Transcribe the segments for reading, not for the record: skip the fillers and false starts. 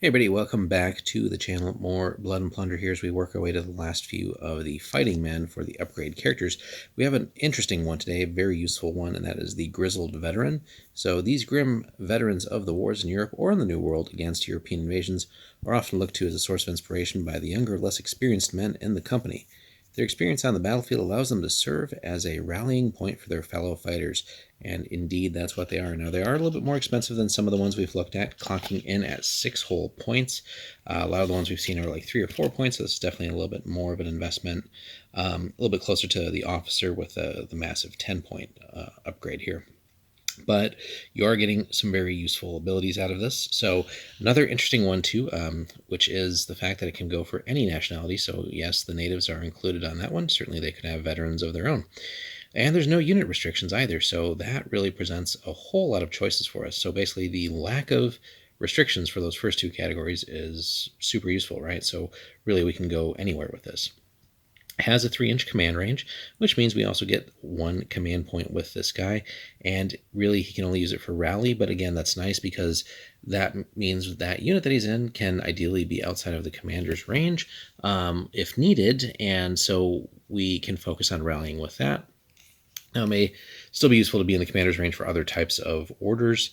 Hey everybody, welcome back to the channel. More Blood and Plunder here as we work our way to the last few of the fighting men for the upgrade characters. We have an interesting one today, a very useful one, and that is the Grizzled Veteran. So these grim veterans of the wars in Europe or in the New World against European invasions are often looked to as a source of inspiration by the younger, less experienced men in the company. Their experience on the battlefield allows them to serve as a rallying point for their fellow fighters, and indeed that's what they are. Now, they are a little bit more expensive than some of the ones we've looked at, clocking in at 6 whole points. A lot of the ones we've seen are like 3 or 4 points, so this is definitely a little bit more of an investment. A little bit closer to the officer with the massive 10-point upgrade here. But you are getting some very useful abilities out of this. So another interesting one too, which is the fact that it can go for any nationality. So yes, the natives are included on that one. Certainly they could have veterans of their own. And there's no unit restrictions either, so that really presents a whole lot of choices for us. So basically the lack of restrictions for those first two categories is super useful, right? So really we can go anywhere with this. Has a 3-inch command range, which means we also get 1 command point with this guy, and really he can only use it for rally, but again that's nice because that means that unit that he's in can ideally be outside of the commander's range if needed, and so we can focus on rallying with that. Now, it may still be useful to be in the commander's range for other types of orders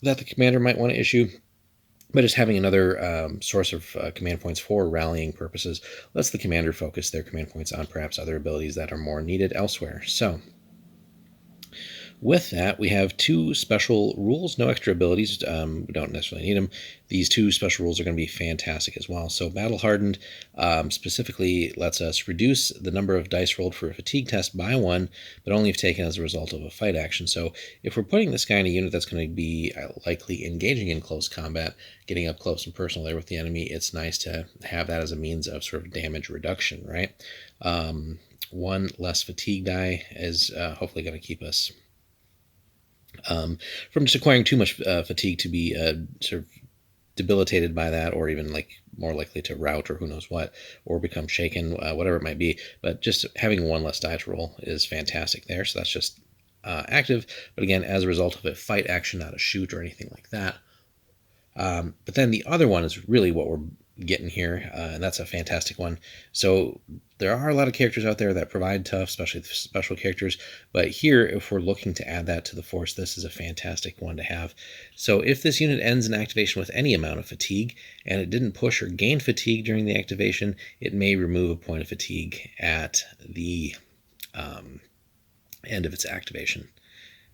that the commander might want to issue, but just having another source of command points for rallying purposes lets the commander focus their command points on perhaps other abilities that are more needed elsewhere. So with that, we have 2 special rules, no extra abilities. We don't necessarily need them. These 2 special rules are going to be fantastic as well. So Battle Hardened specifically lets us reduce the number of dice rolled for a fatigue test by 1, but only if taken as a result of a fight action. So if we're putting this guy in a unit that's going to be likely engaging in close combat, getting up close and personal there with the enemy, it's nice to have that as a means of sort of damage reduction, right? 1 less fatigue die is hopefully going to keep us from just acquiring too much fatigue to be sort of debilitated by that, or even like more likely to rout or who knows what, or become shaken, whatever it might be. But just having 1 less die to roll is fantastic there. So that's just active, but again, as a result of a fight action, not a shoot or anything like that. But then the other one is really what we're getting here, and that's a fantastic one. So there are a lot of characters out there that provide tough, especially the special characters, but here, if we're looking to add that to the force, this is a fantastic one to have. So if this unit ends an activation with any amount of fatigue, and it didn't push or gain fatigue during the activation, it may remove a point of fatigue at the end of its activation.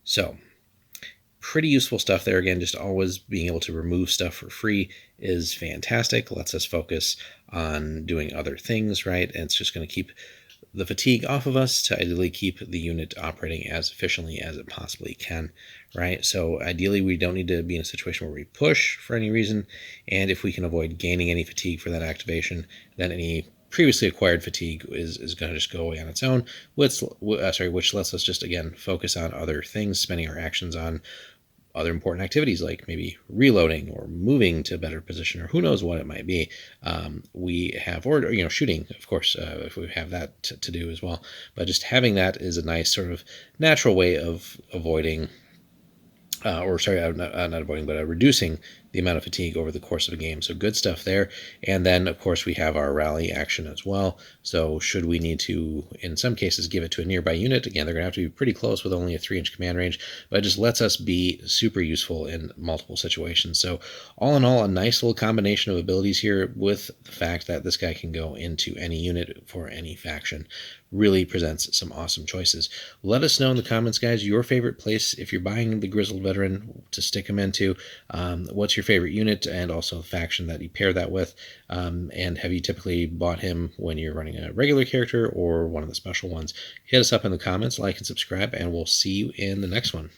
So pretty useful stuff there. Again, just always being able to remove stuff for free is fantastic. Lets us focus on doing other things, right? And it's just going to keep the fatigue off of us to ideally keep the unit operating as efficiently as it possibly can, right? So ideally we don't need to be in a situation where we push for any reason, and if we can avoid gaining any fatigue for that activation, then any previously acquired fatigue is going to just go away on its own, which lets us just, again, focus on other things, spending our actions on other important activities like maybe reloading or moving to a better position, or who knows what it might be. We have, or shooting, of course, if we have that to do as well. But just having that is a nice sort of natural way of avoiding not avoiding, but reducing the amount of fatigue over the course of a game. So good stuff there. And then, of course, we have our rally action as well. So should we need to, in some cases, give it to a nearby unit, again, they're going to have to be pretty close with only a 3-inch command range, but it just lets us be super useful in multiple situations. So all in all, a nice little combination of abilities here, with the fact that this guy can go into any unit for any faction. Really presents some awesome choices. Let us know in the comments, guys, your favorite place if you're buying the Grizzled Veteran to stick him into. What's your favorite unit, and also the faction that you pair that with? And have you typically bought him when you're running a regular character or one of the special ones? Hit us up in the comments, like and subscribe, and we'll see you in the next one.